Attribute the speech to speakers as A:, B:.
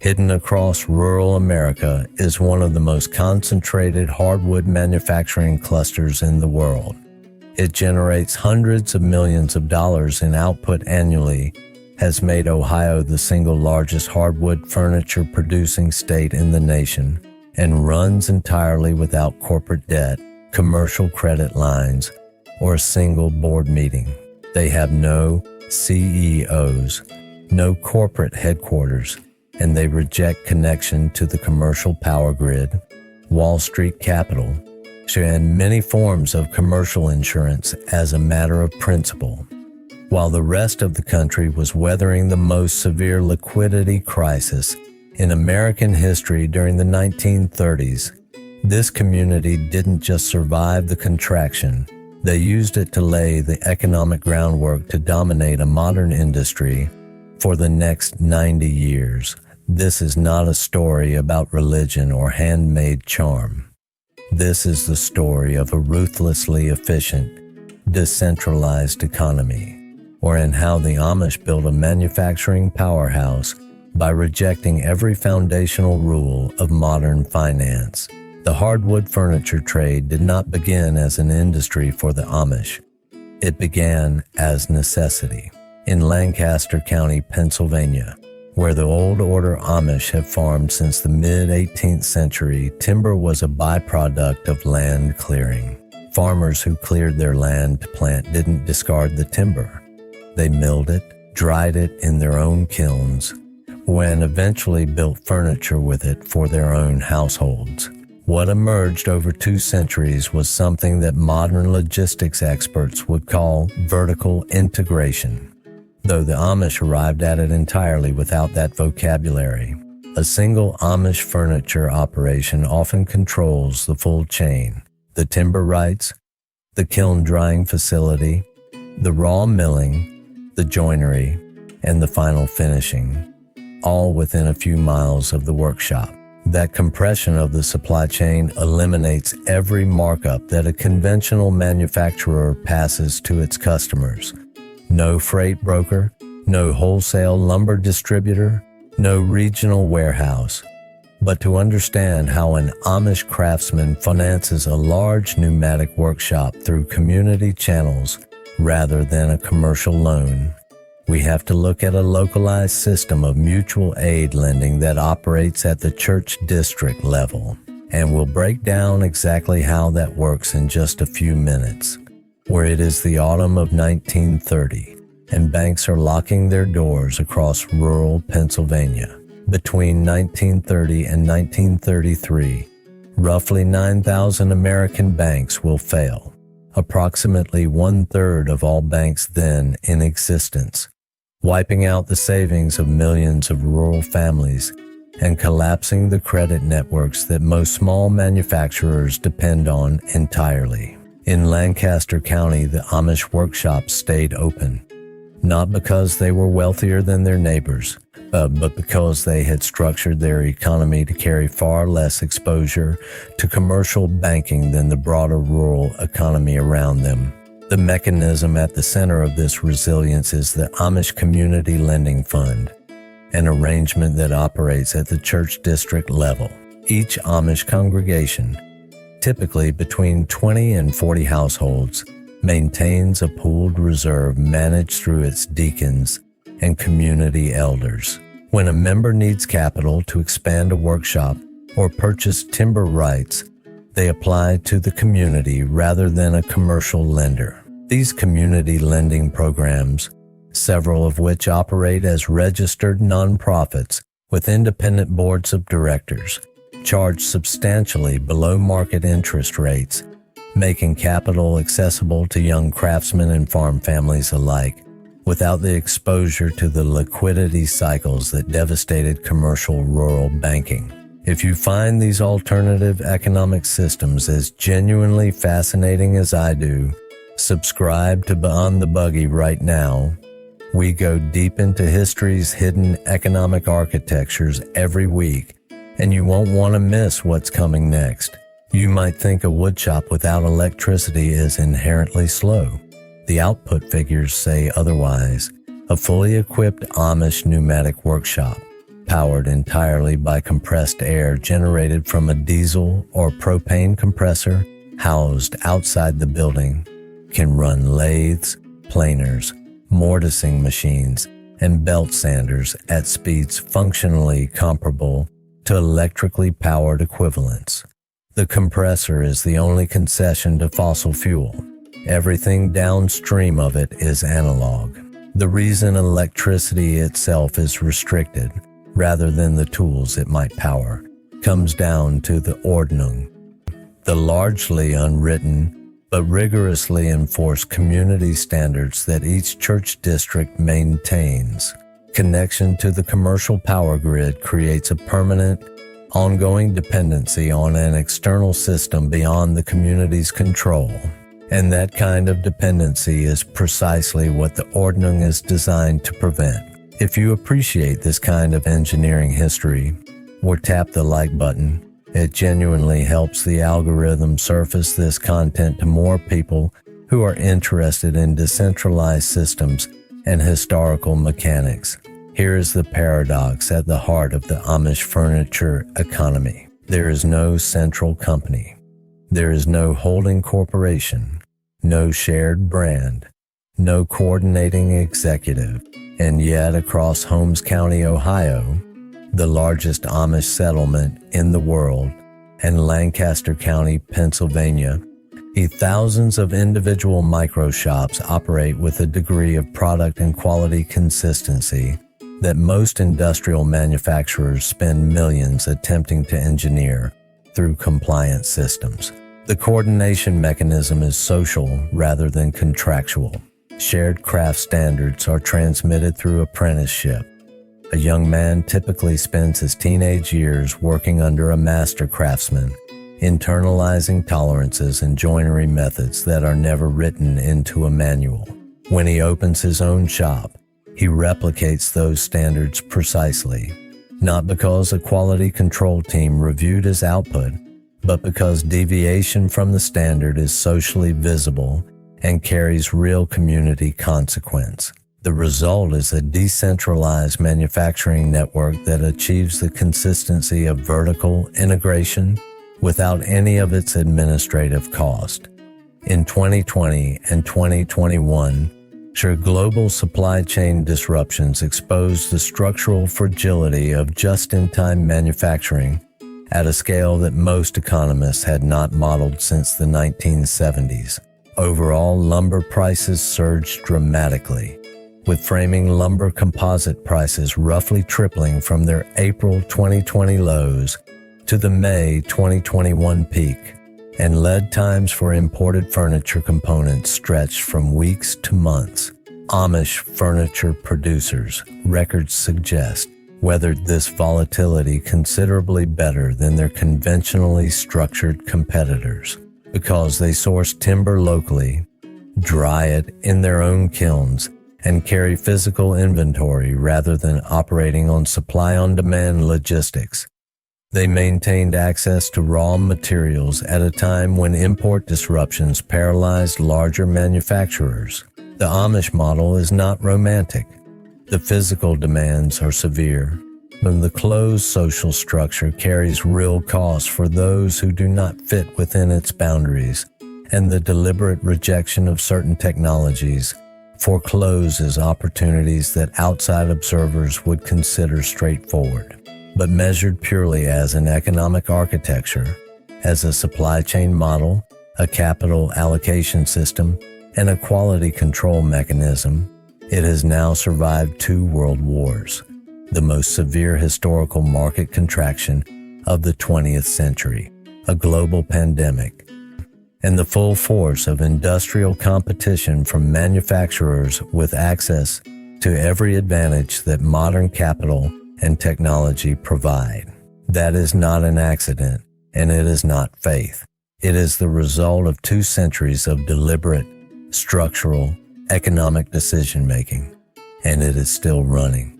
A: Hidden across rural America is one of the most concentrated hardwood manufacturing clusters in the world. It generates hundreds of millions of dollars in output annually, has made Ohio the single largest hardwood furniture producing state in the nation, and runs entirely without corporate debt, commercial credit lines, or a single board meeting. They have no CEOs, no corporate headquarters, and they reject connection to the commercial power grid, Wall Street capital, and many forms of commercial insurance as a matter of principle. While the rest of the country was weathering the most severe liquidity crisis in American history during the 1930s, this community didn't just survive the contraction. They used it to lay the economic groundwork to dominate a modern industry for the next 90 years. This is not a story about religion or handmade charm. This is the story of a ruthlessly efficient, decentralized economy, or in how the Amish built a manufacturing powerhouse by rejecting every foundational rule of modern finance. The hardwood furniture trade did not begin as an industry for the Amish. It began as necessity. In Lancaster County, Pennsylvania, where the old order Amish have farmed since the mid-18th century, timber was a byproduct of land clearing. Farmers who cleared their land to plant didn't discard the timber. They milled it, dried it in their own kilns, and eventually built furniture with it for their own households. What emerged over 2 centuries was something that modern logistics experts would call vertical integration, though the Amish arrived at it entirely without that vocabulary. A single Amish furniture operation often controls the full chain: the timber rights, the kiln drying facility, the raw milling, the joinery, and the final finishing, all within a few miles of the workshop. That compression of the supply chain eliminates every markup that a conventional manufacturer passes to its customers. No freight broker, no wholesale lumber distributor, no regional warehouse. But to understand how an Amish craftsman finances a large pneumatic workshop through community channels rather than a commercial loan, we have to look at a localized system of mutual aid lending that operates at the church district level. And we'll break down exactly how that works in just a few minutes. Where it is the autumn of 1930, and banks are locking their doors across rural Pennsylvania. Between 1930 and 1933, roughly 9,000 American banks will fail, approximately 1/3 of all banks then in existence, wiping out the savings of millions of rural families and collapsing the credit networks that most small manufacturers depend on entirely. In Lancaster County, the Amish workshops stayed open, not because they were wealthier than their neighbors, but because they had structured their economy to carry far less exposure to commercial banking than the broader rural economy around them. The mechanism at the center of this resilience is the Amish Community Lending Fund, an arrangement that operates at the church district level. Each Amish congregation, typically between 20 and 40 households, maintains a pooled reserve managed through its deacons and community elders. When a member needs capital to expand a workshop or purchase timber rights, they apply to the community rather than a commercial lender. These community lending programs, several of which operate as registered nonprofits with independent boards of directors, charge substantially below market interest rates, making capital accessible to young craftsmen and farm families alike, without the exposure to the liquidity cycles that devastated commercial rural banking. If you find these alternative economic systems as genuinely fascinating as I do, subscribe to Beyond the Buggy right now. We go deep into history's hidden economic architectures every week, and you won't want to miss what's coming next. You might think a woodshop without electricity is inherently slow. The output figures say otherwise. A fully equipped Amish pneumatic workshop powered entirely by compressed air generated from a diesel or propane compressor housed outside the building, can run lathes, planers, mortising machines, and belt sanders at speeds functionally comparable to electrically powered equivalents. The compressor is the only concession to fossil fuel. Everything downstream of it is analog. The reason electricity itself is restricted, rather than the tools it might power, comes down to the Ordnung, the largely unwritten but rigorously enforced community standards that each church district maintains. Connection to the commercial power grid creates a permanent, ongoing dependency on an external system beyond the community's control. And that kind of dependency is precisely what the Ordnung is designed to prevent. If you appreciate this kind of engineering history, or tap the like button, it genuinely helps the algorithm surface this content to more people who are interested in decentralized systems and historical mechanics. Here is the paradox at the heart of the Amish furniture economy. There is no central company. There is no holding corporation, no shared brand, no coordinating executive, and yet across Holmes County, Ohio, the largest Amish settlement in the world, and Lancaster County, Pennsylvania, thousands of individual micro shops operate with a degree of product and quality consistency that most industrial manufacturers spend millions attempting to engineer through compliance systems. The coordination mechanism is social rather than contractual. Shared craft standards are transmitted through apprenticeship. A young man typically spends his teenage years working under a master craftsman, internalizing tolerances and joinery methods that are never written into a manual. When he opens his own shop, he replicates those standards precisely, not because a quality control team reviewed his output, but because deviation from the standard is socially visible and carries real community consequence. The result is a decentralized manufacturing network that achieves the consistency of vertical integration without any of its administrative cost. In 2020 and 2021, global supply chain disruptions exposed the structural fragility of just-in-time manufacturing at a scale that most economists had not modeled since the 1970s. Overall, lumber prices surged dramatically, with framing lumber composite prices roughly tripling from their April 2020 lows to the May 2021 peak, and lead times for imported furniture components stretched from weeks to months. Amish furniture producers, records suggest, weathered this volatility considerably better than their conventionally structured competitors because they source timber locally, dry it in their own kilns, and carry physical inventory rather than operating on supply-on-demand logistics. They maintained access to raw materials at a time when import disruptions paralyzed larger manufacturers. The Amish model is not romantic. The physical demands are severe, and the closed social structure carries real costs for those who do not fit within its boundaries, and the deliberate rejection of certain technologies forecloses opportunities that outside observers would consider straightforward. But measured purely as an economic architecture, as a supply chain model, a capital allocation system, and a quality control mechanism, it has now survived 2 world wars, the most severe historical market contraction of the 20th century, a global pandemic, and the full force of industrial competition from manufacturers with access to every advantage that modern capital and technology provide. That is not an accident, and it is not faith. It is the result of 2 centuries of deliberate, structural, economic decision-making, and it is still running.